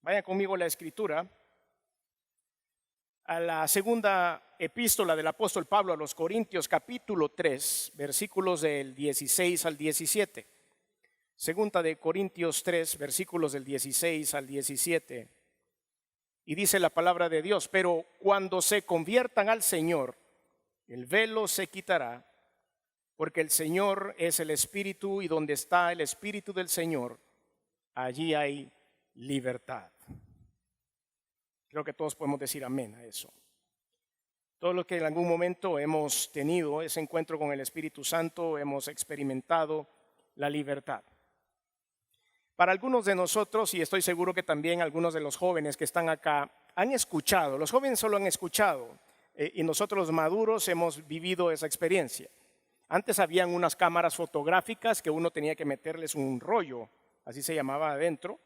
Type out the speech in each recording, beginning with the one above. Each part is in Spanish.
Vayan conmigo a la Escritura, a la segunda epístola del apóstol Pablo a los Corintios, capítulo 3, versículos del 16 al 17. Segunda de Corintios 3, versículos del 16 al 17. Y dice la palabra de Dios: pero cuando se conviertan al Señor, el velo se quitará, porque el Señor es el Espíritu, y donde está el Espíritu del Señor, allí hay libertad. Creo que todos podemos decir amén a eso. Todos los que en algún momento hemos tenido ese encuentro con el Espíritu Santo, hemos experimentado la libertad. Para algunos de nosotros, y estoy seguro que también algunos de los jóvenes que están acá, han escuchado, los jóvenes solo han escuchado, y nosotros los maduros hemos vivido esa experiencia. Antes habían unas cámaras fotográficas que uno tenía que meterles un rollo, así se llamaba adentro.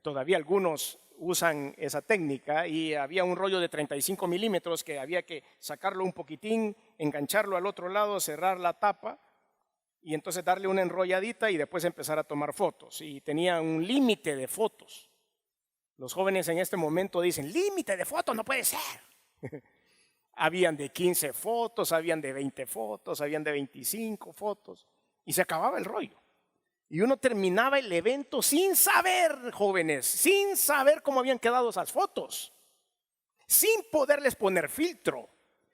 Todavía algunos usan esa técnica, y había un rollo de 35 milímetros que había que sacarlo un poquitín, engancharlo al otro lado, cerrar la tapa y entonces darle una enrolladita y después empezar a tomar fotos. Y tenía un límite de fotos. Los jóvenes en este momento dicen: límite de fotos, no puede ser. Habían de 15 fotos, habían de 20 fotos, habían de 25 fotos, y se acababa el rollo. Y uno terminaba el evento sin saber, jóvenes, sin saber cómo habían quedado esas fotos, sin poderles poner filtro,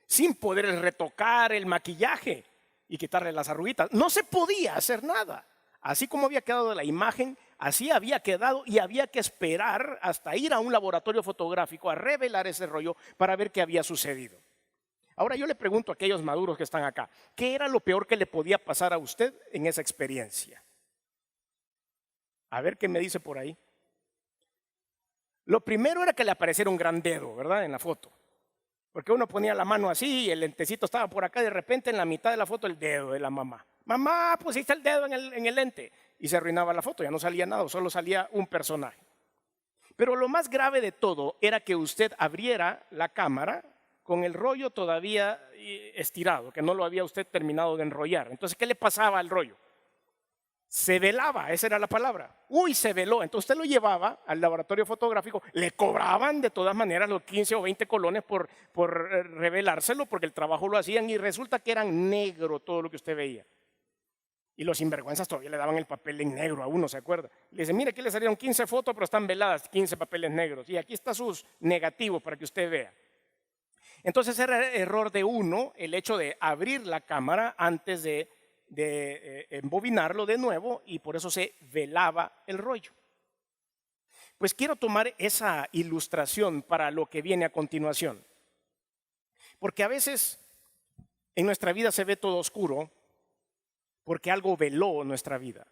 sin poderles retocar el maquillaje y quitarle las arruguitas. No se podía hacer nada. Así como había quedado la imagen, así había quedado, y había que esperar hasta ir a un laboratorio fotográfico a revelar ese rollo para ver qué había sucedido. Ahora yo le pregunto a aquellos maduros que están acá, ¿qué era lo peor que le podía pasar a usted en esa experiencia? A ver qué me dice por ahí. Lo primero era que le apareciera un gran dedo, ¿verdad? En la foto. Porque uno ponía la mano así y el lentecito estaba por acá, y de repente en la mitad de la foto el dedo de la mamá. Mamá, pusiste el dedo en el lente. Y se arruinaba la foto, ya no salía nada, solo salía un personaje. Pero lo más grave de todo era que usted abriera la cámara con el rollo todavía estirado, que no lo había usted terminado de enrollar. Entonces, ¿qué le pasaba al rollo? Se velaba, esa era la palabra. Uy, se veló. Entonces usted lo llevaba al laboratorio fotográfico, le cobraban de todas maneras los 15 o 20 colones por revelárselo, porque el trabajo lo hacían, y resulta que eran negro todo lo que usted veía. Y los sinvergüenzas todavía le daban el papel en negro a uno, ¿se acuerda? Le dice: mire, aquí le salieron 15 fotos, pero están veladas, 15 papeles negros. Y aquí están sus negativos para que usted vea. Entonces era error de uno el hecho de abrir la cámara antes de embobinarlo de nuevo, y por eso se velaba el rollo. Pues quiero tomar esa ilustración para lo que viene a continuación. Porque a veces en nuestra vida se ve todo oscuro porque algo veló nuestra vida.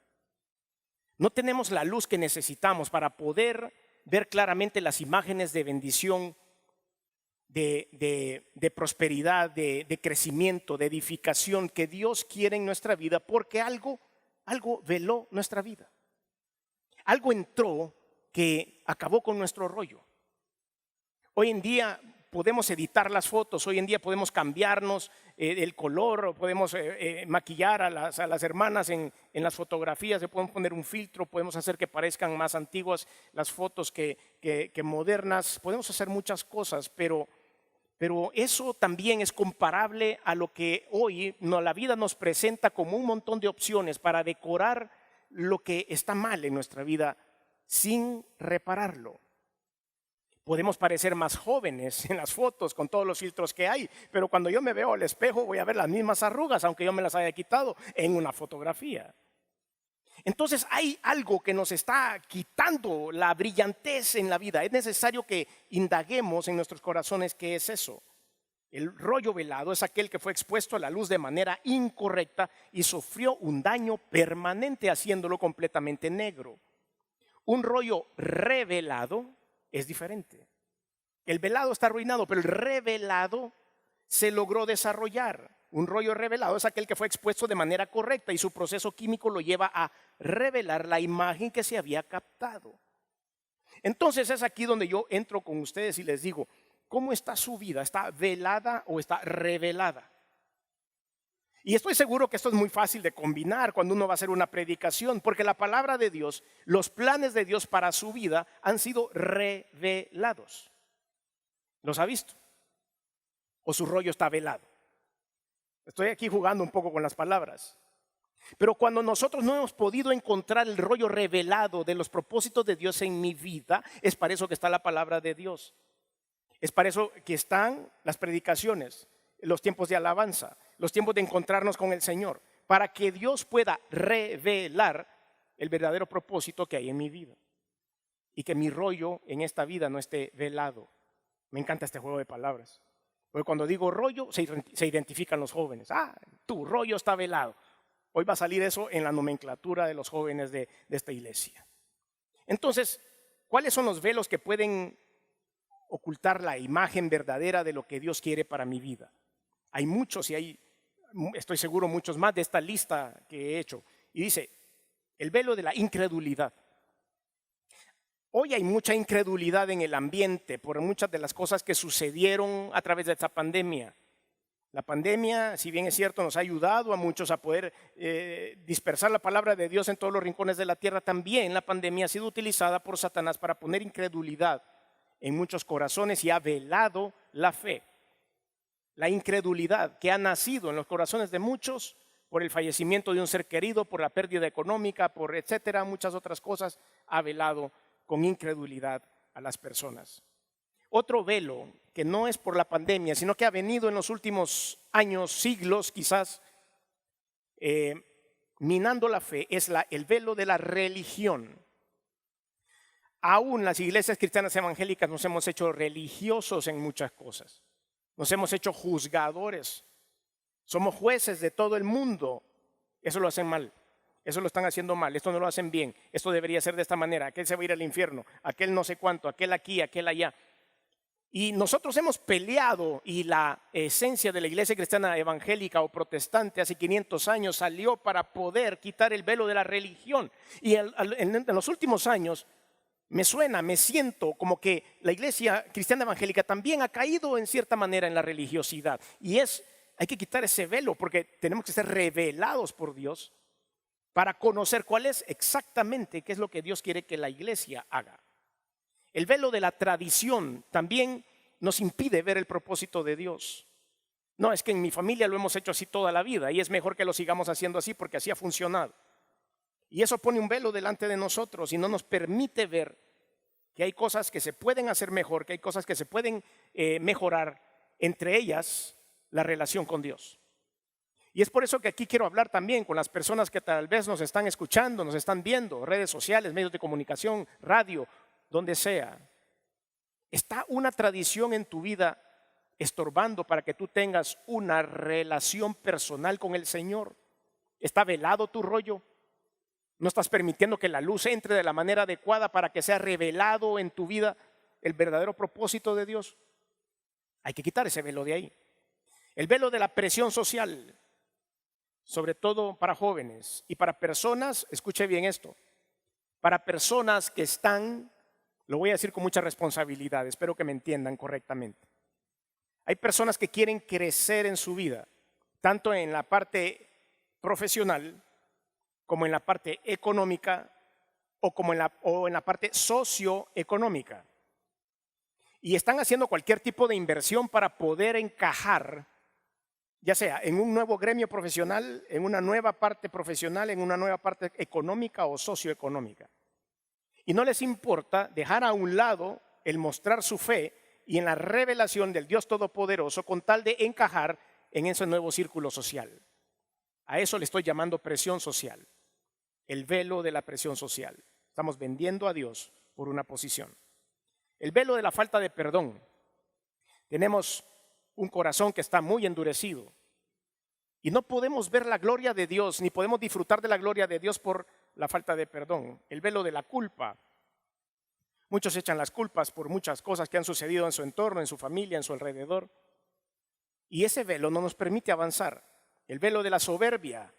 No tenemos la luz que necesitamos para poder ver claramente las imágenes de bendición, de prosperidad, de crecimiento, de edificación que Dios quiere en nuestra vida, porque algo veló nuestra vida. Algo entró que acabó con nuestro rollo. Hoy en día podemos editar las fotos, hoy en día podemos cambiarnos el color, podemos maquillar a las hermanas en las fotografías, le podemos poner un filtro, podemos hacer que parezcan más antiguas las fotos que modernas, podemos hacer muchas cosas, pero eso también es comparable a lo que hoy la vida nos presenta como un montón de opciones para decorar lo que está mal en nuestra vida sin repararlo. Podemos parecer más jóvenes en las fotos con todos los filtros que hay, pero cuando yo me veo al espejo voy a ver las mismas arrugas, aunque yo me las haya quitado en una fotografía. Entonces hay algo que nos está quitando la brillantez en la vida. Es necesario que indaguemos en nuestros corazones qué es eso. El rollo velado es aquel que fue expuesto a la luz de manera incorrecta y sufrió un daño permanente, haciéndolo completamente negro. Un rollo revelado es diferente. El velado está arruinado, pero el revelado se logró desarrollar. Un rollo revelado es aquel que fue expuesto de manera correcta y su proceso químico lo lleva a revelar la imagen que se había captado. Entonces es aquí donde yo entro con ustedes y les digo: ¿cómo está su vida? ¿Está velada o está revelada? Y estoy seguro que esto es muy fácil de combinar cuando uno va a hacer una predicación, porque la palabra de Dios, los planes de Dios para su vida han sido revelados. ¿Los ha visto? ¿O su rollo está velado? Estoy aquí jugando un poco con las palabras. Pero cuando nosotros no hemos podido encontrar el rollo revelado de los propósitos de Dios en mi vida, es para eso que está la palabra de Dios. Es para eso que están las predicaciones, los tiempos de alabanza, los tiempos de encontrarnos con el Señor, para que Dios pueda revelar el verdadero propósito que hay en mi vida. Y que mi rollo en esta vida no esté velado. Me encanta este juego de palabras. Porque cuando digo rollo, se identifican los jóvenes. Tu rollo está velado. Hoy va a salir eso en la nomenclatura de los jóvenes de esta iglesia. Entonces, ¿cuáles son los velos que pueden ocultar la imagen verdadera de lo que Dios quiere para mi vida? Hay muchos y estoy seguro muchos más de esta lista que he hecho. Y dice, el velo de la incredulidad. Hoy hay mucha incredulidad en el ambiente por muchas de las cosas que sucedieron a través de esta pandemia. La pandemia, si bien es cierto, nos ha ayudado a muchos a poder dispersar la palabra de Dios en todos los rincones de la tierra. También la pandemia ha sido utilizada por Satanás para poner incredulidad en muchos corazones y ha velado la fe. La incredulidad que ha nacido en los corazones de muchos por el fallecimiento de un ser querido, por la pérdida económica, por etcétera, muchas otras cosas, ha velado con incredulidad a las personas. Otro velo que no es por la pandemia, sino que ha venido en los últimos años, siglos quizás, minando la fe, es el velo de la religión. Aún las iglesias cristianas evangélicas nos hemos hecho religiosos en muchas cosas. Nos hemos hecho juzgadores. Somos jueces de todo el mundo. Eso lo hacen mal. Eso lo están haciendo mal. Esto no lo hacen bien. Esto debería ser de esta manera. Aquel se va a ir al infierno. Aquel no sé cuánto. Aquel aquí, aquel allá. Y nosotros hemos peleado, y la esencia de la iglesia cristiana evangélica o protestante hace 500 años salió para poder quitar el velo de la religión. Y en los últimos años me siento como que la iglesia cristiana evangélica también ha caído en cierta manera en la religiosidad. Y hay que quitar ese velo porque tenemos que ser revelados por Dios para conocer cuál es exactamente qué es lo que Dios quiere que la iglesia haga. El velo de la tradición también nos impide ver el propósito de Dios. No, es que en mi familia lo hemos hecho así toda la vida y es mejor que lo sigamos haciendo así porque así ha funcionado. Y eso pone un velo delante de nosotros y no nos permite ver que hay cosas que se pueden hacer mejor, que hay cosas que se pueden mejorar, entre ellas la relación con Dios. Y es por eso que aquí quiero hablar también con las personas que tal vez nos están escuchando, nos están viendo, redes sociales, medios de comunicación, radio, donde sea. ¿Está una tradición en tu vida estorbando para que tú tengas una relación personal con el Señor? ¿Está velado tu rollo? ¿No estás permitiendo que la luz entre de la manera adecuada para que sea revelado en tu vida el verdadero propósito de Dios? Hay que quitar ese velo de ahí. El velo de la presión social, sobre todo para jóvenes y para personas, escuche bien esto, para personas que están, lo voy a decir con mucha responsabilidad, espero que me entiendan correctamente. Hay personas que quieren crecer en su vida, tanto en la parte profesional como en la parte económica o en la parte socioeconómica. Y están haciendo cualquier tipo de inversión para poder encajar, ya sea en un nuevo gremio profesional, en una nueva parte profesional, en una nueva parte económica o socioeconómica. Y no les importa dejar a un lado el mostrar su fe y en la revelación del Dios Todopoderoso con tal de encajar en ese nuevo círculo social. A eso le estoy llamando presión social. El velo de la presión social. Estamos vendiendo a Dios por una posición. El velo de la falta de perdón. Tenemos un corazón que está muy endurecido y no podemos ver la gloria de Dios ni podemos disfrutar de la gloria de Dios por la falta de perdón. El velo de la culpa. Muchos echan las culpas por muchas cosas que han sucedido en su entorno, en su familia, en su alrededor. Y ese velo no nos permite avanzar. El velo de la soberbia.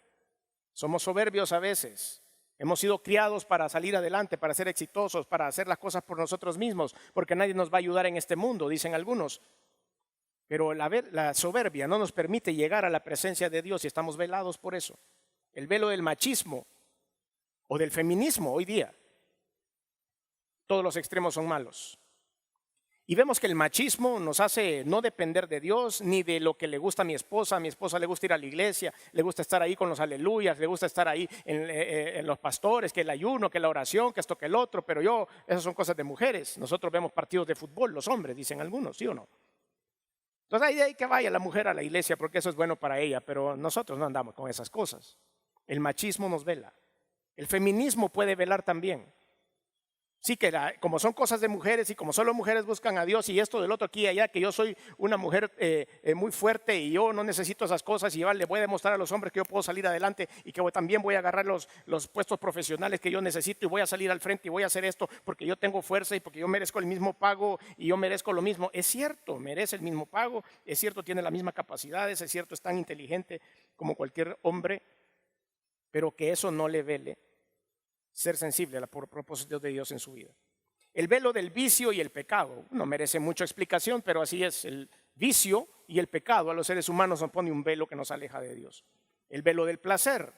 Somos soberbios a veces. Hemos sido criados para salir adelante, para ser exitosos, para hacer las cosas por nosotros mismos, porque nadie nos va a ayudar en este mundo, dicen algunos. Pero la soberbia no nos permite llegar a la presencia de Dios y estamos velados por eso. El velo del machismo o del feminismo hoy día. Todos los extremos son malos. Y vemos que el machismo nos hace no depender de Dios ni de lo que le gusta a mi esposa. A mi esposa le gusta ir a la iglesia, le gusta estar ahí con los aleluyas, le gusta estar ahí en los pastores, que el ayuno, que la oración, que esto, que el otro. Pero esas son cosas de mujeres. Nosotros vemos partidos de fútbol, los hombres, dicen algunos, ¿sí o no? Entonces ahí que vaya la mujer a la iglesia porque eso es bueno para ella, pero nosotros no andamos con esas cosas. El machismo nos vela. El feminismo puede velar también. Sí, que como son cosas de mujeres y como solo mujeres buscan a Dios y esto del otro aquí y allá, que yo soy una mujer muy fuerte y yo no necesito esas cosas y le voy a demostrar a los hombres que yo puedo salir adelante y que también voy a agarrar los puestos profesionales que yo necesito y voy a salir al frente y voy a hacer esto porque yo tengo fuerza y porque yo merezco el mismo pago y yo merezco lo mismo. Es cierto, merece el mismo pago, es cierto, tiene las mismas capacidades, es cierto, es tan inteligente como cualquier hombre, pero que eso no le vele ser sensible a los propósitos de Dios en su vida. El velo del vicio y el pecado no merece mucha explicación, pero así es. El vicio y el pecado a los seres humanos nos pone un velo que nos aleja de Dios. El velo del placer.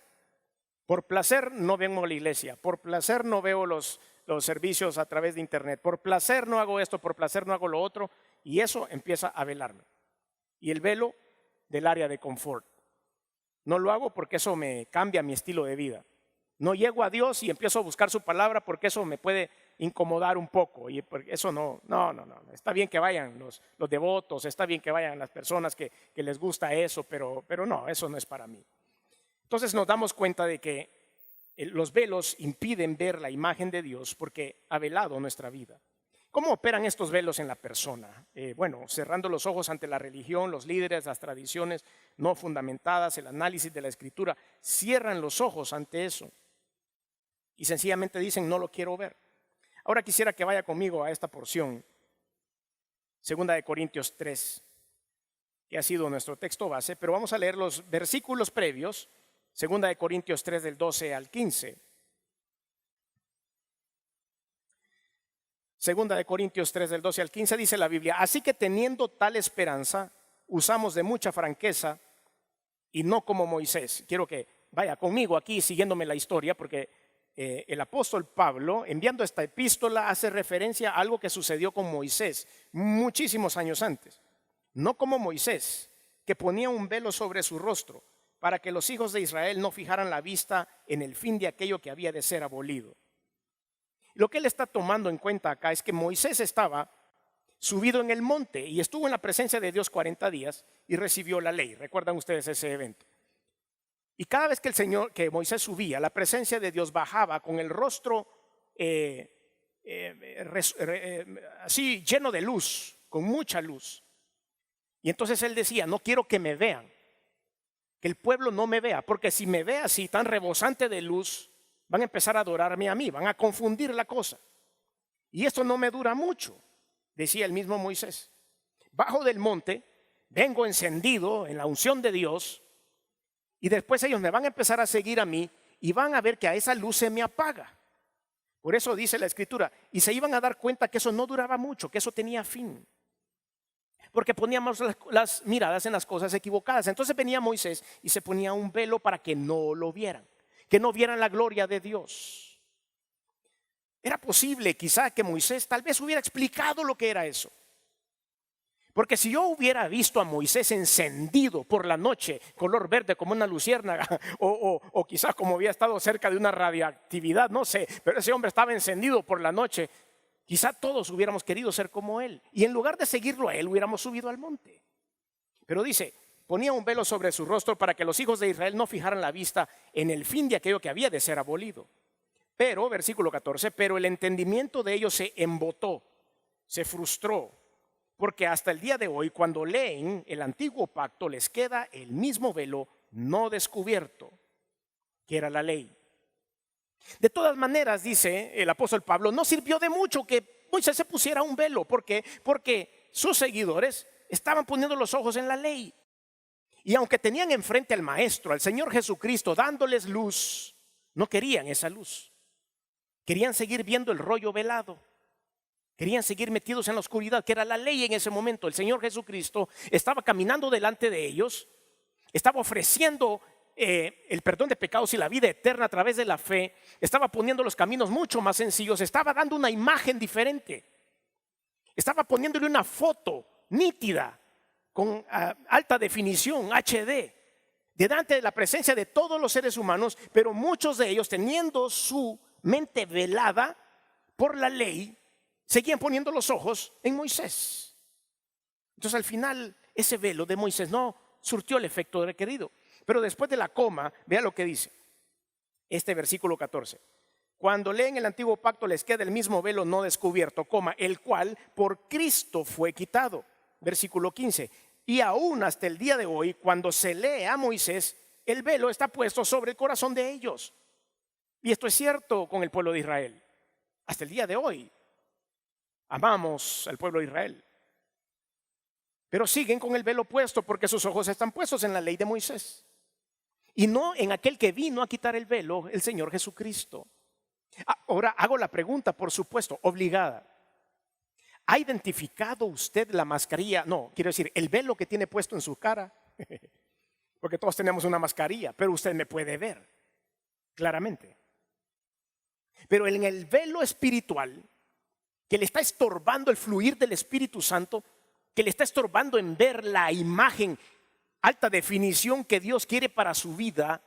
Por placer no vengo a la iglesia, por placer no veo los servicios a través de internet, por placer no hago esto, por placer no hago lo otro, y eso empieza a velarme. Y el velo del área de confort. No lo hago porque eso me cambia mi estilo de vida. No llego a Dios y empiezo a buscar su palabra porque eso me puede incomodar un poco. Y eso no. Está bien que vayan los devotos, está bien que vayan las personas que les gusta eso, pero no, eso no es para mí. Entonces nos damos cuenta de que los velos impiden ver la imagen de Dios porque ha velado nuestra vida. ¿Cómo operan estos velos en la persona? Cerrando los ojos ante la religión, los líderes, las tradiciones no fundamentadas, el análisis de la Escritura, cierran los ojos ante eso. Y sencillamente dicen, no lo quiero ver. Ahora quisiera que vaya conmigo a esta porción, 2 Corintios 3, que ha sido nuestro texto base, pero vamos a leer los versículos previos, 2 Corintios 3 del 12 al 15. 2 Corintios 3 del 12 al 15 dice la Biblia, así que teniendo tal esperanza, usamos de mucha franqueza y no como Moisés. Quiero que vaya conmigo aquí siguiéndome la historia porque el apóstol Pablo, enviando esta epístola, hace referencia a algo que sucedió con Moisés muchísimos años antes. No como Moisés, que ponía un velo sobre su rostro para que los hijos de Israel no fijaran la vista en el fin de aquello que había de ser abolido. Lo que él está tomando en cuenta acá es que Moisés estaba subido en el monte y estuvo en la presencia de Dios 40 días y recibió la ley. ¿Recuerdan ustedes ese evento? Y cada vez que Moisés subía, la presencia de Dios bajaba con el rostro así lleno de luz, con mucha luz. Y entonces él decía, no quiero que me vean, que el pueblo no me vea, porque si me ve así tan rebosante de luz, van a empezar a adorarme a mí, van a confundir la cosa. Y esto no me dura mucho, decía el mismo Moisés. Bajo del monte, vengo encendido en la unción de Dios, y después ellos me van a empezar a seguir a mí y van a ver que a esa luz se me apaga. Por eso dice la Escritura, y se iban a dar cuenta que eso no duraba mucho, que eso tenía fin. Porque poníamos las miradas en las cosas equivocadas. Entonces venía Moisés y se ponía un velo para que no lo vieran, que no vieran la gloria de Dios. Era posible quizá que Moisés tal vez hubiera explicado lo que era eso. Porque si yo hubiera visto a Moisés encendido por la noche, color verde como una luciérnaga, o quizás como había estado cerca de una radioactividad, no sé, pero ese hombre estaba encendido por la noche, quizá todos hubiéramos querido ser como él. Y en lugar de seguirlo a él, hubiéramos subido al monte. Pero dice, ponía un velo sobre su rostro para que los hijos de Israel no fijaran la vista en el fin de aquello que había de ser abolido. Pero, versículo 14, pero el entendimiento de ellos se embotó, se frustró. Porque hasta el día de hoy, cuando leen el antiguo pacto, les queda el mismo velo no descubierto, que era la ley. De todas maneras, dice el apóstol Pablo, no sirvió de mucho que Moisés se pusiera un velo. ¿Por qué? Porque sus seguidores estaban poniendo los ojos en la ley. Y aunque tenían enfrente al Maestro, al Señor Jesucristo, dándoles luz, no querían esa luz. Querían seguir viendo el rollo velado. Querían seguir metidos en la oscuridad, que era la ley en ese momento. El Señor Jesucristo estaba caminando delante de ellos, estaba ofreciendo el perdón de pecados y la vida eterna a través de la fe, estaba poniendo los caminos mucho más sencillos, estaba dando una imagen diferente, estaba poniéndole una foto nítida, con alta definición, HD, delante de la presencia de todos los seres humanos, pero muchos de ellos, teniendo su mente velada por la ley, seguían poniendo los ojos en Moisés. Entonces al final ese velo de Moisés no surtió el efecto requerido. Pero después de la coma, vea lo que dice este versículo 14. Cuando leen el antiguo pacto les queda el mismo velo no descubierto, coma, el cual por Cristo fue quitado. Versículo 15. Y aún hasta el día de hoy, cuando se lee a Moisés, el velo está puesto sobre el corazón de ellos. Y esto es cierto con el pueblo de Israel. Hasta el día de hoy amamos al pueblo de Israel, pero siguen con el velo puesto porque sus ojos están puestos en la ley de Moisés y no en aquel que vino a quitar el velo, el Señor Jesucristo. Ahora hago la pregunta, por supuesto, obligada. ¿Ha identificado usted la mascarilla? No, quiero decir, el velo que tiene puesto en su cara. Porque todos tenemos una mascarilla, pero usted me puede ver claramente. Pero en el velo espiritual, que le está estorbando el fluir del Espíritu Santo, que le está estorbando en ver la imagen alta definición que Dios quiere para su vida,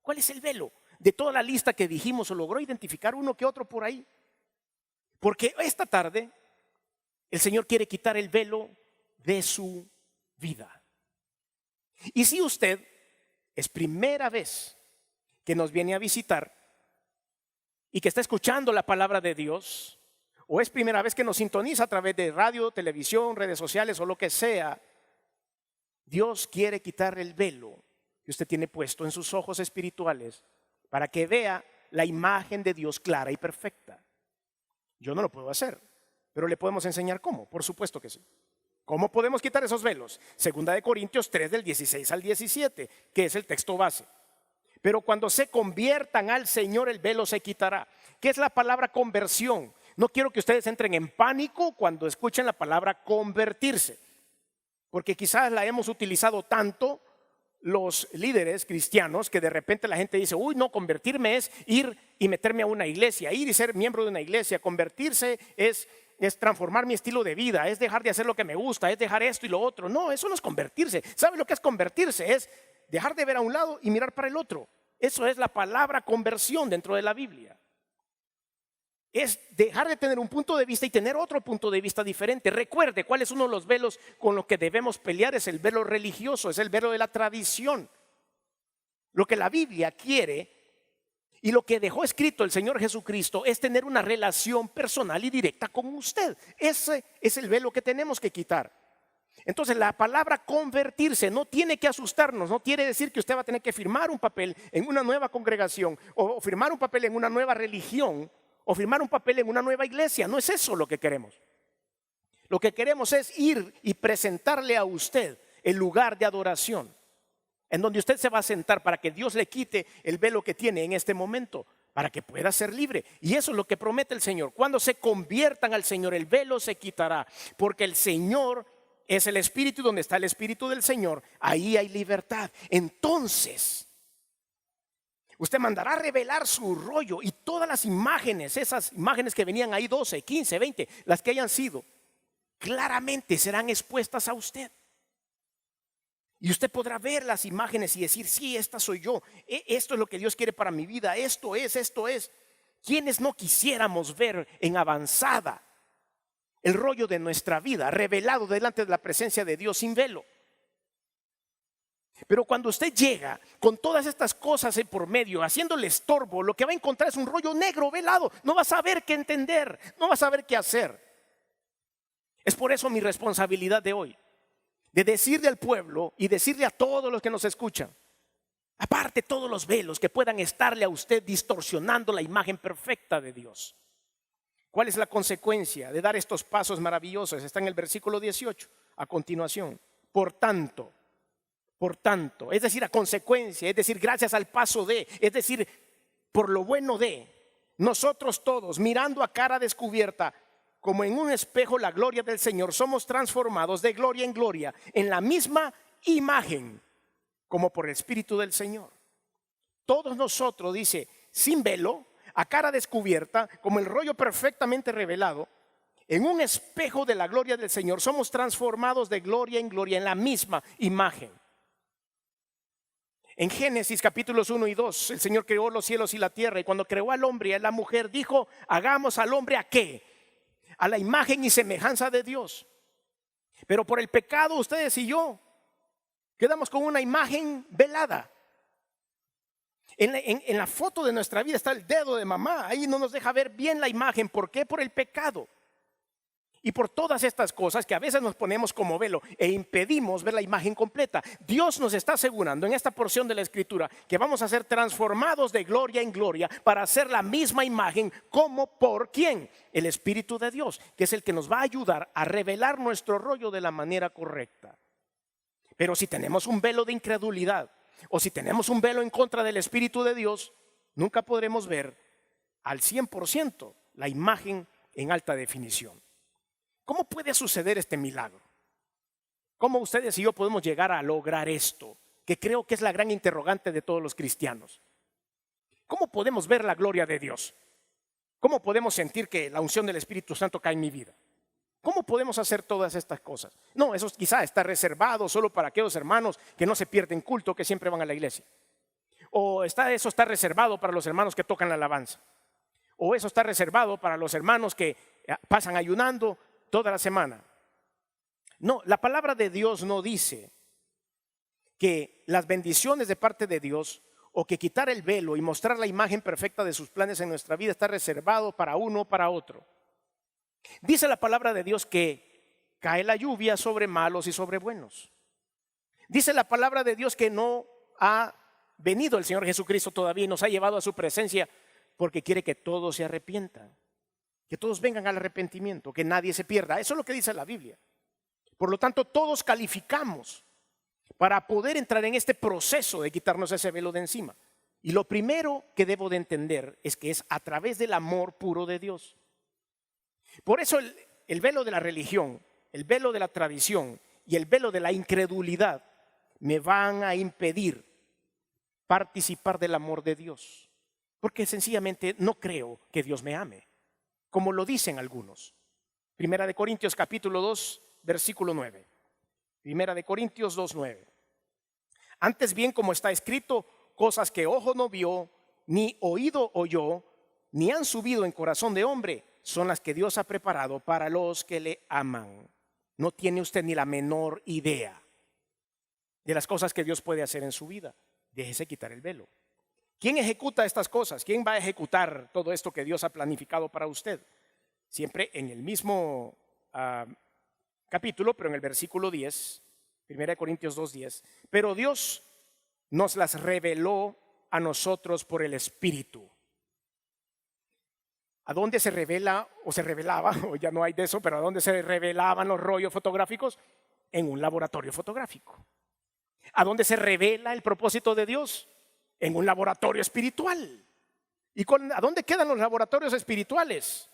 ¿cuál es el velo? De toda la lista que dijimos, ¿o logró identificar uno que otro por ahí? Porque esta tarde el Señor quiere quitar el velo de su vida. Y si usted es primera vez que nos viene a visitar y que está escuchando la palabra de Dios, o es primera vez que nos sintoniza a través de radio, televisión, redes sociales o lo que sea, Dios quiere quitar el velo que usted tiene puesto en sus ojos espirituales para que vea la imagen de Dios clara y perfecta. Yo no lo puedo hacer, pero le podemos enseñar cómo, por supuesto que sí. ¿Cómo podemos quitar esos velos? Segunda de Corintios 3 del 16 al 17, que es el texto base. Pero cuando se conviertan al Señor, el velo se quitará. ¿Qué es la palabra conversión? No quiero que ustedes entren en pánico cuando escuchen la palabra convertirse, porque quizás la hemos utilizado tanto los líderes cristianos que de repente la gente dice, uy, no, convertirme es ir y meterme a una iglesia, ir y ser miembro de una iglesia. Convertirse es transformar mi estilo de vida, es dejar de hacer lo que me gusta, es dejar esto y lo otro. No, eso no es convertirse. ¿Sabe lo que es convertirse? Es dejar de ver a un lado y mirar para el otro. Eso es la palabra conversión dentro de la Biblia. Es dejar de tener un punto de vista y tener otro punto de vista diferente. Recuerde cuál es uno de los velos con los que debemos pelear. Es el velo religioso, es el velo de la tradición. Lo que la Biblia quiere y lo que dejó escrito el Señor Jesucristo es tener una relación personal y directa con usted. Ese es el velo que tenemos que quitar. Entonces la palabra convertirse no tiene que asustarnos, no quiere decir que usted va a tener que firmar un papel en una nueva congregación o firmar un papel en una nueva religión o firmar un papel en una nueva iglesia. No es eso lo que queremos. Lo que queremos es ir y presentarle a usted el lugar de adoración en donde usted se va a sentar para que Dios le quite el velo que tiene en este momento, para que pueda ser libre. Y eso es lo que promete el Señor. Cuando se conviertan al Señor, el velo se quitará, porque el Señor es el Espíritu. Donde está el Espíritu del Señor, ahí hay libertad. Entonces usted mandará a revelar su rollo y todas las imágenes, esas imágenes que venían ahí, 12, 15, 20, las que hayan sido, claramente serán expuestas a usted. Y usted podrá ver las imágenes y decir, sí, esta soy yo, esto es lo que Dios quiere para mi vida, esto es. ¿Quiénes no quisiéramos ver en avanzada el rollo de nuestra vida revelado delante de la presencia de Dios sin velo? Pero cuando usted llega con todas estas cosas por medio, haciéndole estorbo, lo que va a encontrar es un rollo negro velado. No va a saber qué entender, no va a saber qué hacer. Es por eso mi responsabilidad de hoy, de decirle al pueblo y decirle a todos los que nos escuchan, aparte todos los velos que puedan estarle a usted distorsionando la imagen perfecta de Dios. ¿Cuál es la consecuencia de dar estos pasos maravillosos? Está en el versículo 18, a continuación. Por tanto, es decir, a consecuencia, es decir, gracias al paso de, es decir, por lo bueno de, nosotros todos, mirando a cara descubierta como en un espejo la gloria del Señor, somos transformados de gloria en gloria en la misma imagen, como por el Espíritu del Señor. Todos nosotros, dice, sin velo, a cara descubierta, como el rollo perfectamente revelado, en un espejo de la gloria del Señor, somos transformados de gloria en gloria en la misma imagen. En Génesis capítulos 1 y 2, el Señor creó los cielos y la tierra, y cuando creó al hombre y a la mujer, dijo, hagamos al hombre ¿a qué? A la imagen y semejanza de Dios. Pero por el pecado, ustedes y yo quedamos con una imagen velada. En la foto de nuestra vida está el dedo de mamá. Ahí no nos deja ver bien la imagen. ¿Por qué? Por el pecado. Y por todas estas cosas que a veces nos ponemos como velo e impedimos ver la imagen completa. Dios nos está asegurando en esta porción de la Escritura que vamos a ser transformados de gloria en gloria para hacer la misma imagen, como por ¿quién? El Espíritu de Dios, que es el que nos va a ayudar a revelar nuestro rollo de la manera correcta. Pero si tenemos un velo de incredulidad o si tenemos un velo en contra del Espíritu de Dios, nunca podremos ver al 100% la imagen en alta definición. ¿Cómo puede suceder este milagro? ¿Cómo ustedes y yo podemos llegar a lograr esto? Que creo que es la gran interrogante de todos los cristianos. ¿Cómo podemos ver la gloria de Dios? ¿Cómo podemos sentir que la unción del Espíritu Santo cae en mi vida? ¿Cómo podemos hacer todas estas cosas? No, eso quizá está reservado solo para aquellos hermanos que no se pierden culto, que siempre van a la iglesia. O eso está reservado para los hermanos que tocan la alabanza. O eso está reservado para los hermanos que pasan ayunando toda la semana. No, la palabra de Dios no dice que las bendiciones de parte de Dios o que quitar el velo y mostrar la imagen perfecta de sus planes en nuestra vida está reservado para uno o para otro. Dice la palabra de Dios que cae la lluvia sobre malos y sobre buenos. Dice la palabra de Dios que no ha venido el Señor Jesucristo todavía y nos ha llevado a su presencia porque quiere que todos se arrepientan. Que todos vengan al arrepentimiento, que nadie se pierda. Eso es lo que dice la Biblia. Por lo tanto, todos calificamos para poder entrar en este proceso de quitarnos ese velo de encima. Y lo primero que debo de entender es que es a través del amor puro de Dios. Por eso el velo de la religión, el velo de la tradición y el velo de la incredulidad me van a impedir participar del amor de Dios. Porque sencillamente no creo que Dios me ame, como lo dicen algunos. Primera de Corintios capítulo 2, versículo 9. Primera de Corintios 2, 9. Antes bien, como está escrito, cosas que ojo no vio, ni oído oyó, ni han subido en corazón de hombre, son las que Dios ha preparado para los que le aman. No tiene usted ni la menor idea de las cosas que Dios puede hacer en su vida. Déjese quitar el velo. ¿Quién ejecuta estas cosas? ¿Quién va a ejecutar todo esto que Dios ha planificado para usted? Siempre en el mismo capítulo, pero en el versículo 10, 1 Corintios 2:10. Pero Dios nos las reveló a nosotros por el Espíritu. ¿A dónde se revela o se revelaba? O ya no hay de eso, pero ¿a dónde se revelaban los rollos fotográficos? En un laboratorio fotográfico. ¿A dónde se revela el propósito de Dios? En un laboratorio espiritual. ¿Y a dónde quedan los laboratorios espirituales?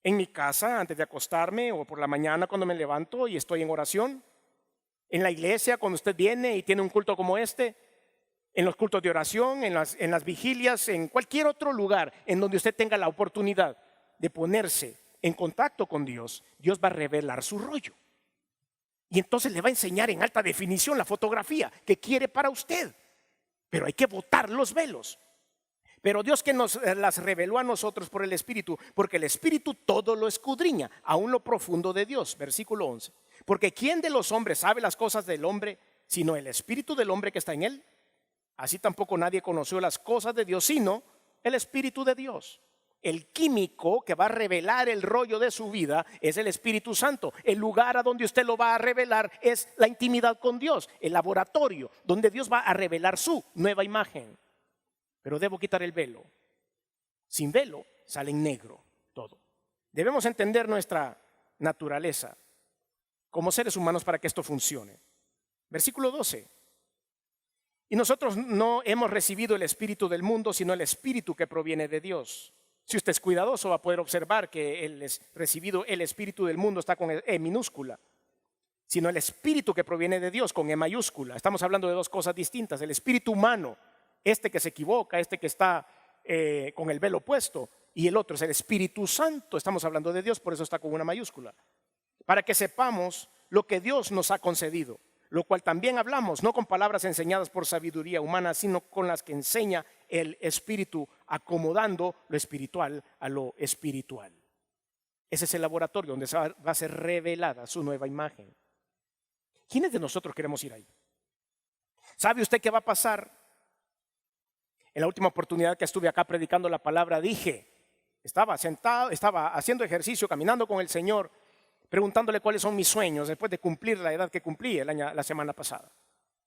En mi casa antes de acostarme o por la mañana cuando me levanto y estoy en oración. En la iglesia cuando usted viene y tiene un culto como este. En los cultos de oración, en las vigilias, en cualquier otro lugar en donde usted tenga la oportunidad de ponerse en contacto con Dios, Dios va a revelar su rollo. Y entonces le va a enseñar en alta definición la fotografía que quiere para usted. Pero hay que botar los velos. Pero Dios que nos las reveló a nosotros por el Espíritu, porque el Espíritu todo lo escudriña, aún lo profundo de Dios. Versículo 11. Porque ¿quién de los hombres sabe las cosas del hombre, sino el Espíritu del hombre que está en él? Así tampoco nadie conoció las cosas de Dios, sino el Espíritu de Dios. El químico que va a revelar el rollo de su vida es el Espíritu Santo. El lugar a donde usted lo va a revelar es la intimidad con Dios, el laboratorio donde Dios va a revelar su nueva imagen. Pero debo quitar el velo. Sin velo sale en negro todo. Debemos entender nuestra naturaleza como seres humanos para que esto funcione. Versículo 12. Y nosotros no hemos recibido el espíritu del mundo, sino el espíritu que proviene de Dios, Si usted es cuidadoso, va a poder observar que recibido el espíritu del mundo está con E minúscula, sino el espíritu que proviene de Dios con E mayúscula. Estamos hablando de dos cosas distintas. El espíritu humano, este que se equivoca, este que está con el velo puesto, y el otro es el Espíritu Santo. Estamos hablando de Dios, por eso está con una mayúscula. Para que sepamos lo que Dios nos ha concedido, lo cual también hablamos, no con palabras enseñadas por sabiduría humana, sino con las que enseña el Espíritu, acomodando lo espiritual a lo espiritual. Ese es el laboratorio donde va a ser revelada su nueva imagen. ¿Quiénes de nosotros queremos ir ahí? ¿Sabe usted qué va a pasar? En la última oportunidad que estuve acá predicando la palabra, estaba sentado, estaba haciendo ejercicio, caminando con el Señor, preguntándole cuáles son mis sueños después de cumplir la edad que cumplí la semana pasada.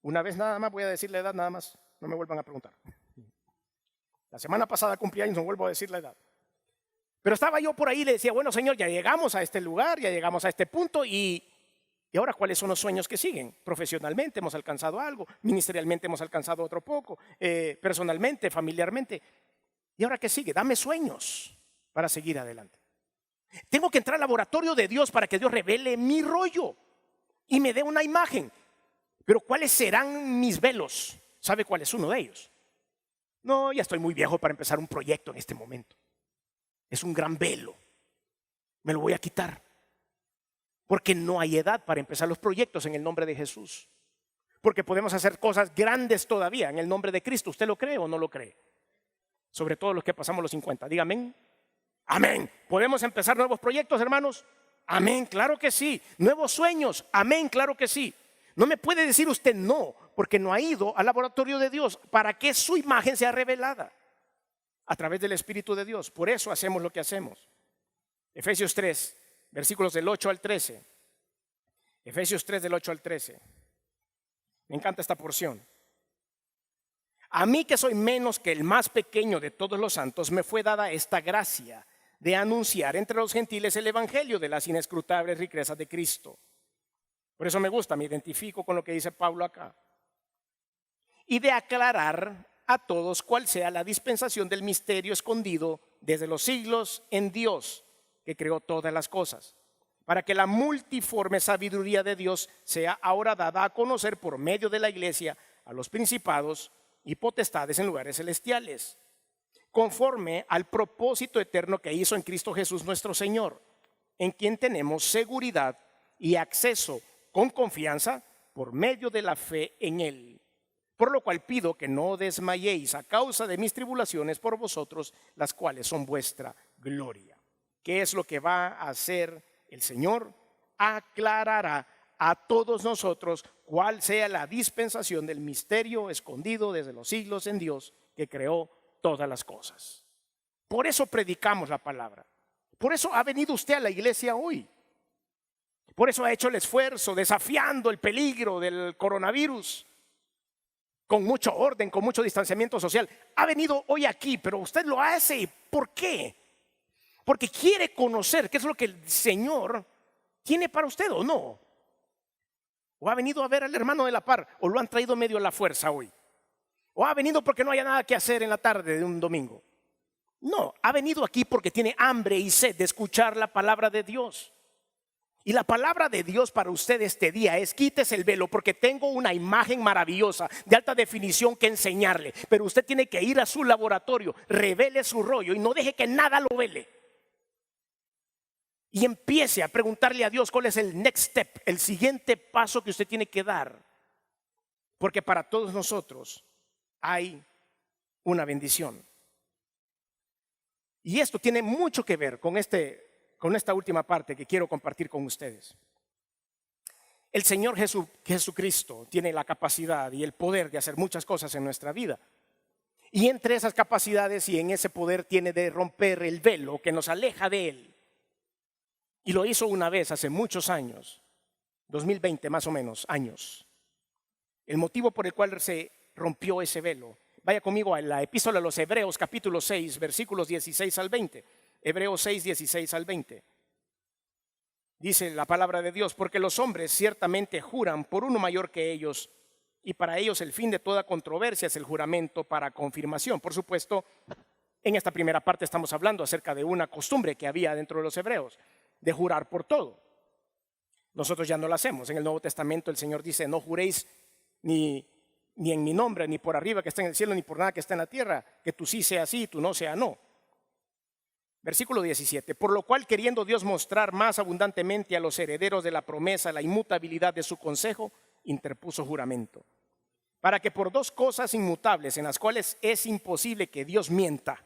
Una vez nada más, voy a decir la edad nada más, no me vuelvan a preguntar. La semana pasada cumplí años, no vuelvo a decir la edad. Pero estaba yo por ahí y le decía, bueno, Señor, ya llegamos a este lugar, ya llegamos a este punto y ahora, ¿cuáles son los sueños que siguen? Profesionalmente hemos alcanzado algo, ministerialmente hemos alcanzado otro poco, personalmente, familiarmente. ¿Y ahora qué sigue? Dame sueños para seguir adelante. Tengo que entrar al laboratorio de Dios para que Dios revele mi rollo y me dé una imagen. Pero ¿cuáles serán mis velos? ¿Sabe cuál es uno de ellos? No, ya estoy muy viejo para empezar un proyecto en este momento. Es un gran velo. Me lo voy a quitar. Porque no hay edad para empezar los proyectos en el nombre de Jesús. Porque podemos hacer cosas grandes todavía en el nombre de Cristo. ¿Usted lo cree o no lo cree? Sobre todo los que pasamos los 50. Dígame. Amén. ¿Podemos empezar nuevos proyectos, hermanos? Amén, claro que sí. Nuevos sueños. Amén, claro que sí. No me puede decir usted no, porque no ha ido al laboratorio de Dios para que su imagen sea revelada a través del Espíritu de Dios. Por eso hacemos lo que hacemos. Efesios 3. Versículos del 8 al 13. Efesios 3 del 8 al 13. Me encanta esta porción. A mí, que soy menos que el más pequeño de todos los santos, me fue dada esta gracia de anunciar entre los gentiles el evangelio de las inescrutables riquezas de Cristo. Por eso me gusta, me identifico con lo que dice Pablo acá. Y de aclarar a todos cuál sea la dispensación del misterio escondido desde los siglos en Dios, que creó todas las cosas, para que la multiforme sabiduría de Dios sea ahora dada a conocer por medio de la iglesia a los principados y potestades en lugares celestiales, conforme al propósito eterno que hizo en Cristo Jesús nuestro Señor, en quien tenemos seguridad y acceso con confianza por medio de la fe en Él. Por lo cual pido que no desmayéis a causa de mis tribulaciones por vosotros, las cuales son vuestra gloria. ¿Qué es lo que va a hacer el Señor? Aclarará a todos nosotros cuál sea la dispensación del misterio escondido desde los siglos en Dios, que creó todas las cosas. Por eso predicamos la palabra. Por eso ha venido usted a la iglesia hoy. Por eso ha hecho el esfuerzo desafiando el peligro del coronavirus, con mucho orden, con mucho distanciamiento social. Ha venido hoy aquí, pero usted lo hace. ¿Por qué? Porque quiere conocer qué es lo que el Señor tiene para usted o no. O ha venido a ver al hermano de la par, o lo han traído medio a la fuerza hoy. O ha venido porque no haya nada que hacer en la tarde de un domingo. No, ha venido aquí porque tiene hambre y sed de escuchar la palabra de Dios. Y la palabra de Dios para usted este día es: quítese el velo, porque tengo una imagen maravillosa de alta definición que enseñarle. Pero usted tiene que ir a su laboratorio, revele su rollo y no deje que nada lo vele. Y empiece a preguntarle a Dios cuál es el next step, el siguiente paso que usted tiene que dar. Porque para todos nosotros hay una bendición. Y esto tiene mucho que ver con esta última parte que quiero compartir con ustedes. El Señor Jesucristo tiene la capacidad y el poder de hacer muchas cosas en nuestra vida. Y entre esas capacidades y en ese poder tiene de romper el velo que nos aleja de Él. Y lo hizo una vez hace muchos años, 2020 más o menos, años. El motivo por el cual se rompió ese velo. Vaya conmigo a la epístola a los Hebreos, capítulo 6, versículos 16 al 20. Hebreos 6, 16 al 20. Dice la palabra de Dios: porque los hombres ciertamente juran por uno mayor que ellos, y para ellos el fin de toda controversia es el juramento para confirmación. Por supuesto, En esta primera parte estamos hablando acerca de una costumbre que había dentro de los hebreos, de jurar por todo. Nosotros ya no lo hacemos. En el Nuevo Testamento el Señor dice, no juréis ni en mi nombre, ni por arriba que está en el cielo, ni por nada que está en la tierra, que tú sí sea sí, tú no sea no. Versículo 17, por lo cual queriendo Dios mostrar más abundantemente a los herederos de la promesa la inmutabilidad de su consejo, interpuso juramento, para que por dos cosas inmutables en las cuales es imposible que Dios mienta.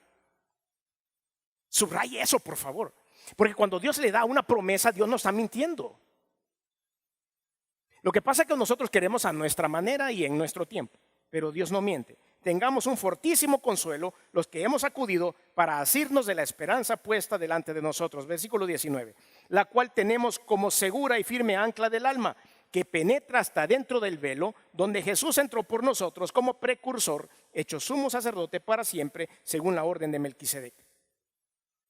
Subraye eso, por favor, porque cuando Dios le da una promesa, Dios no está mintiendo. Lo que pasa es que nosotros queremos a nuestra manera y en nuestro tiempo, pero Dios no miente. Tengamos un fortísimo consuelo los que hemos acudido para asirnos de la esperanza puesta delante de nosotros. Versículo 19, la cual tenemos como segura y firme ancla del alma, que penetra hasta dentro del velo, donde Jesús entró por nosotros como precursor, hecho sumo sacerdote para siempre, según la orden de Melquisedec.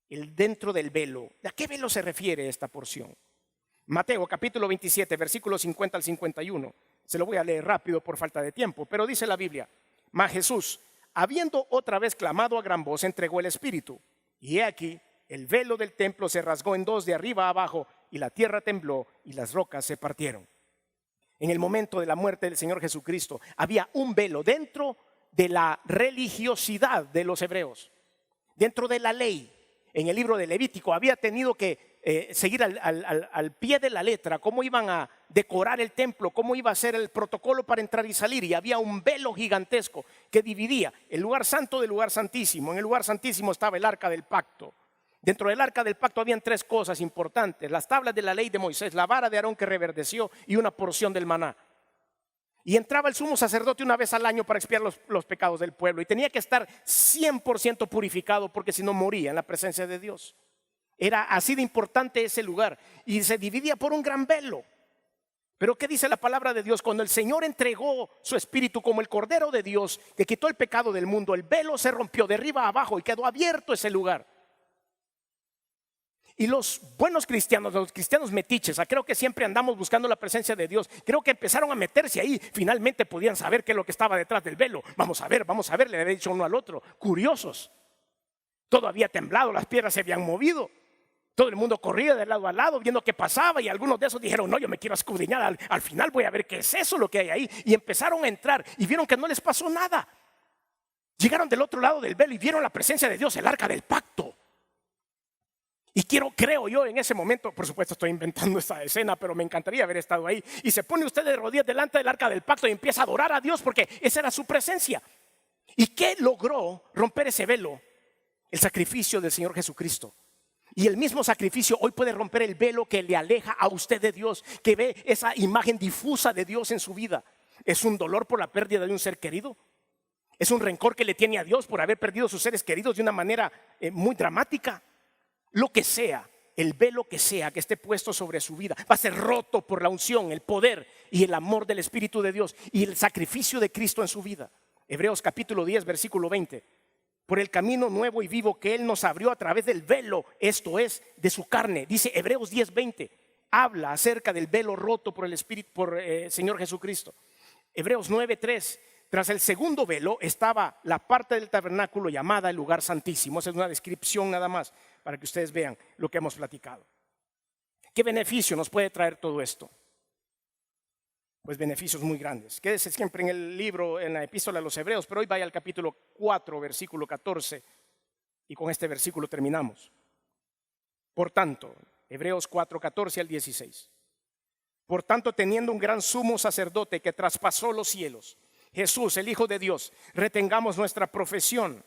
El dentro del velo. ¿A qué velo se refiere esta porción? Mateo capítulo 27, versículos 50 al 51. Se lo voy a leer rápido por falta de tiempo, pero dice la Biblia, mas Jesús, habiendo otra vez clamado a gran voz, entregó el Espíritu. Y he aquí, el velo del templo se rasgó en dos de arriba a abajo, y la tierra tembló, y las rocas se partieron. En el momento de la muerte del Señor Jesucristo, había un velo dentro de la religiosidad de los hebreos, dentro de la ley. En el libro de Levítico había tenido que seguir al pie de la letra cómo iban a decorar el templo, cómo iba a ser el protocolo para entrar y salir, y había un velo gigantesco que dividía el lugar santo del lugar santísimo. En el lugar santísimo estaba el arca del pacto. Dentro del arca del pacto habían tres cosas importantes: las tablas de la ley de Moisés, la vara de Aarón que reverdeció y una porción del maná. Y entraba el sumo sacerdote una vez al año para expiar los pecados del pueblo, y tenía que estar 100% purificado, porque si no moría en la presencia de Dios. Era así de importante ese lugar, y se dividía por un gran velo. Pero ¿qué dice la palabra de Dios? Cuando el Señor entregó su Espíritu como el Cordero de Dios, que quitó el pecado del mundo, el velo se rompió de arriba a abajo y quedó abierto ese lugar. Y los buenos cristianos, los cristianos metiches, creo que siempre andamos buscando la presencia de Dios, creo que empezaron a meterse ahí. Finalmente podían saber qué es lo que estaba detrás del velo. Vamos a ver, le había dicho uno al otro, curiosos. Todo había temblado, las piedras se habían movido. Todo el mundo corría de lado a lado viendo qué pasaba, y algunos de esos dijeron, no, yo me quiero escudriñar, al final voy a ver qué es eso lo que hay ahí. Y empezaron a entrar y vieron que no les pasó nada. Llegaron del otro lado del velo y vieron la presencia de Dios, el arca del pacto. Y creo yo en ese momento, por supuesto estoy inventando esta escena, pero me encantaría haber estado ahí. Y se pone usted de rodillas delante del arca del pacto y empieza a adorar a Dios, porque esa era su presencia. ¿Y qué logró romper ese velo? El sacrificio del Señor Jesucristo. Y el mismo sacrificio hoy puede romper el velo que le aleja a usted de Dios, que ve esa imagen difusa de Dios en su vida. ¿Es un dolor por la pérdida de un ser querido? ¿Es un rencor que le tiene a Dios por haber perdido sus seres queridos de una manera muy dramática? Lo que sea, el velo que sea que esté puesto sobre su vida va a ser roto por la unción, el poder y el amor del Espíritu de Dios y el sacrificio de Cristo en su vida. Hebreos capítulo 10, versículo 20. Por el camino nuevo y vivo que Él nos abrió a través del velo, esto es, de su carne. Dice Hebreos 10, 20. Habla acerca del velo roto por el Espíritu, por Señor Jesucristo. Hebreos 9, 3. Tras el segundo velo estaba la parte del tabernáculo llamada el lugar santísimo. Esa es una descripción nada más para que ustedes vean lo que hemos platicado. ¿Qué beneficio nos puede traer todo esto? Pues beneficios muy grandes. Quédese siempre en el libro, en la epístola de los Hebreos, pero hoy vaya al capítulo 4, versículo 14, y con este versículo terminamos. Por tanto, Hebreos 4, 14 al 16. Por tanto, teniendo un gran sumo sacerdote que traspasó los cielos, Jesús, el Hijo de Dios, retengamos nuestra profesión,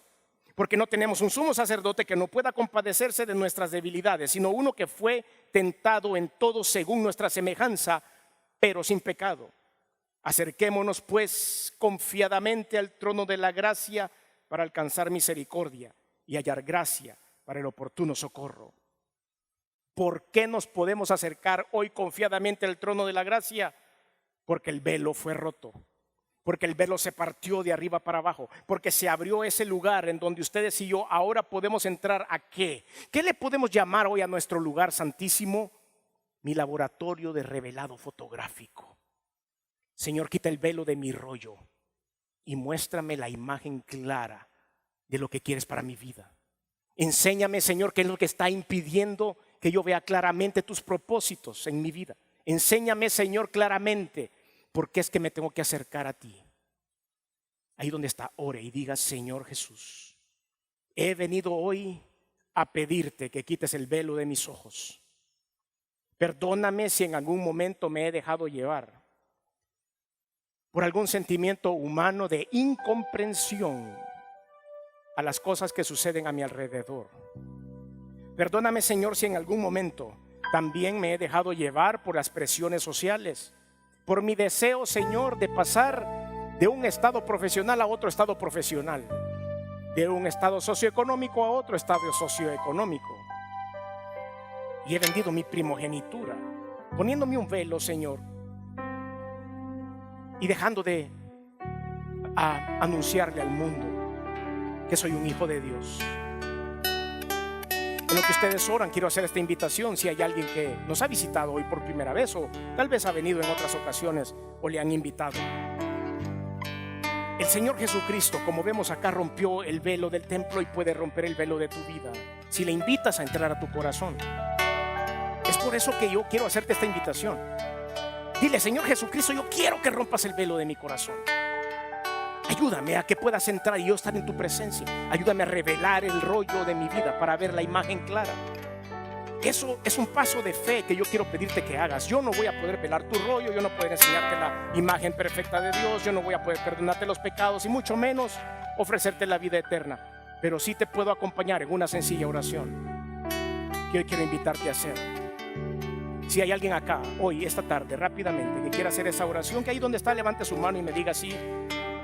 porque no tenemos un sumo sacerdote que no pueda compadecerse de nuestras debilidades, sino uno que fue tentado en todo según nuestra semejanza, pero sin pecado. Acerquémonos pues confiadamente al trono de la gracia para alcanzar misericordia y hallar gracia para el oportuno socorro. ¿Por qué nos podemos acercar hoy confiadamente al trono de la gracia? Porque el velo fue roto. Porque el velo se partió de arriba para abajo, porque se abrió ese lugar en donde ustedes y yo ahora podemos entrar. ¿A qué? ¿Qué le podemos llamar hoy a nuestro lugar santísimo? Mi laboratorio de revelado fotográfico. Señor, quita el velo de mi rollo y muéstrame la imagen clara de lo que quieres para mi vida. Enséñame, Señor, qué es lo que está impidiendo que yo vea claramente tus propósitos en mi vida. Enséñame, Señor, claramente por qué es que me tengo que acercar a ti. Ahí donde está, ore y diga: Señor Jesús, he venido hoy a pedirte que quites el velo de mis ojos. Perdóname si en algún momento me he dejado llevar por algún sentimiento humano de incomprensión a las cosas que suceden a mi alrededor. Perdóname, Señor, si en algún momento también me he dejado llevar por las presiones sociales, por mi deseo, Señor, de pasar de un estado profesional a otro estado profesional, de un estado socioeconómico a otro estado socioeconómico. Y he vendido mi primogenitura, poniéndome un velo, Señor, y dejando de anunciarle al mundo que soy un hijo de Dios. En lo que ustedes oran, quiero hacer esta invitación. Si hay alguien que nos ha visitado hoy por primera vez, o tal vez ha venido en otras ocasiones o le han invitado, el Señor Jesucristo, como vemos acá, rompió el velo del templo y puede romper el velo de tu vida si le invitas a entrar a tu corazón. Es por eso que yo quiero hacerte esta invitación. Dile: Señor Jesucristo, yo quiero que rompas el velo de mi corazón. Ayúdame a que puedas entrar y yo estar en tu presencia. Ayúdame a revelar el rollo de mi vida para ver la imagen clara. Eso es un paso de fe que yo quiero pedirte que hagas. Yo no voy a poder velar tu rollo, yo no puedo enseñarte la imagen perfecta de Dios, yo no voy a poder perdonarte los pecados y mucho menos ofrecerte la vida eterna. Pero sí te puedo acompañar en una sencilla oración que hoy quiero invitarte a hacer. Si hay alguien acá hoy, esta tarde, rápidamente, que quiera hacer esa oración, que ahí donde está levante su mano y me diga: sí,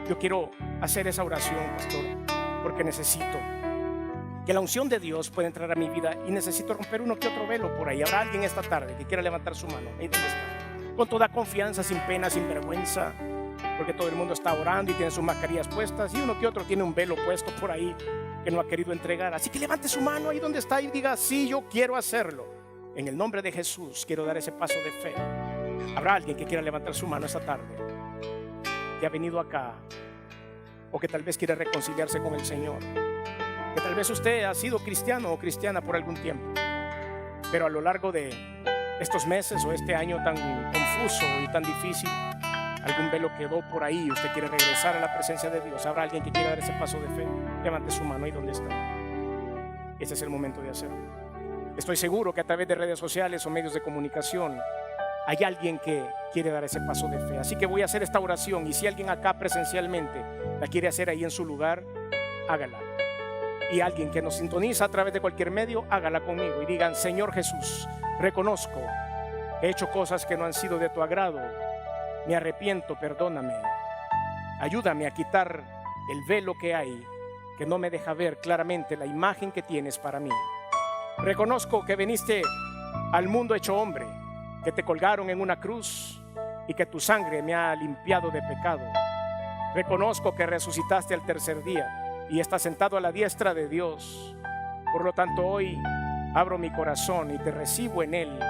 yo quiero hacer esa oración, pastor, porque necesito que la unción de Dios pueda entrar a mi vida y necesito romper uno que otro velo por ahí. ¿Habrá alguien esta tarde que quiera levantar su mano? Ahí donde está, con toda confianza, sin pena, sin vergüenza, porque todo el mundo está orando y tiene sus mascarillas puestas y uno que otro tiene un velo puesto por ahí que no ha querido entregar. Así que levante su mano ahí donde está y diga: sí, yo quiero hacerlo. En el nombre de Jesús quiero dar ese paso de fe. ¿Habrá alguien que quiera levantar su mano esta tarde, que ha venido acá, o que tal vez quiere reconciliarse con el Señor? Que tal vez usted ha sido cristiano o cristiana por algún tiempo, pero a lo largo de estos meses o este año tan confuso y tan difícil, algún velo quedó por ahí y usted quiere regresar a la presencia de Dios. ¿Habrá alguien que quiera dar ese paso de fe? Levante su mano ahí donde está. Este es el momento de hacerlo. Estoy seguro que a través de redes sociales o medios de comunicación hay alguien que quiere dar ese paso de fe. Así que voy a hacer esta oración, y si alguien acá presencialmente la quiere hacer ahí en su lugar, hágala. Y alguien que nos sintoniza a través de cualquier medio, hágala conmigo y digan: Señor Jesús, reconozco, he hecho cosas que no han sido de tu agrado, me arrepiento, perdóname. Ayúdame a quitar el velo que hay, que no me deja ver claramente la imagen que tienes para mí. Reconozco que viniste al mundo hecho hombre, que te colgaron en una cruz y que tu sangre me ha limpiado de pecado. Reconozco que resucitaste al tercer día y estás sentado a la diestra de Dios. Por lo tanto, hoy abro mi corazón y te recibo en él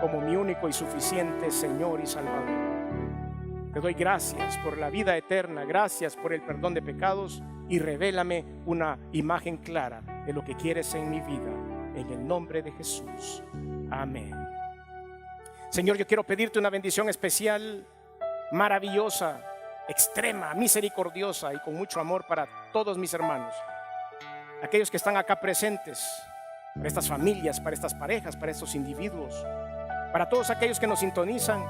como mi único y suficiente Señor y Salvador. Te doy gracias por la vida eterna, gracias por el perdón de pecados, y revélame una imagen clara de lo que quieres en mi vida. En el nombre de Jesús. Amén. Señor, yo quiero pedirte una bendición especial, maravillosa, extrema, misericordiosa y con mucho amor para todos mis hermanos, aquellos que están acá presentes, para estas familias, para estas parejas, para estos individuos, para todos aquellos que nos sintonizan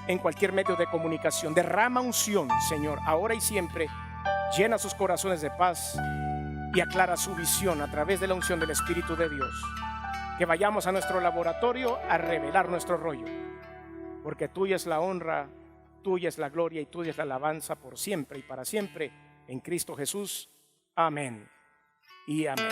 en cualquier medio de comunicación. Derrama unción, Señor, ahora y siempre. Llena sus corazones de paz y aclara su visión a través de la unción del Espíritu de Dios. Que vayamos a nuestro laboratorio a revelar nuestro rollo, porque tuya es la honra, tuya es la gloria y tuya es la alabanza por siempre y para siempre, en Cristo Jesús. Amén y amén.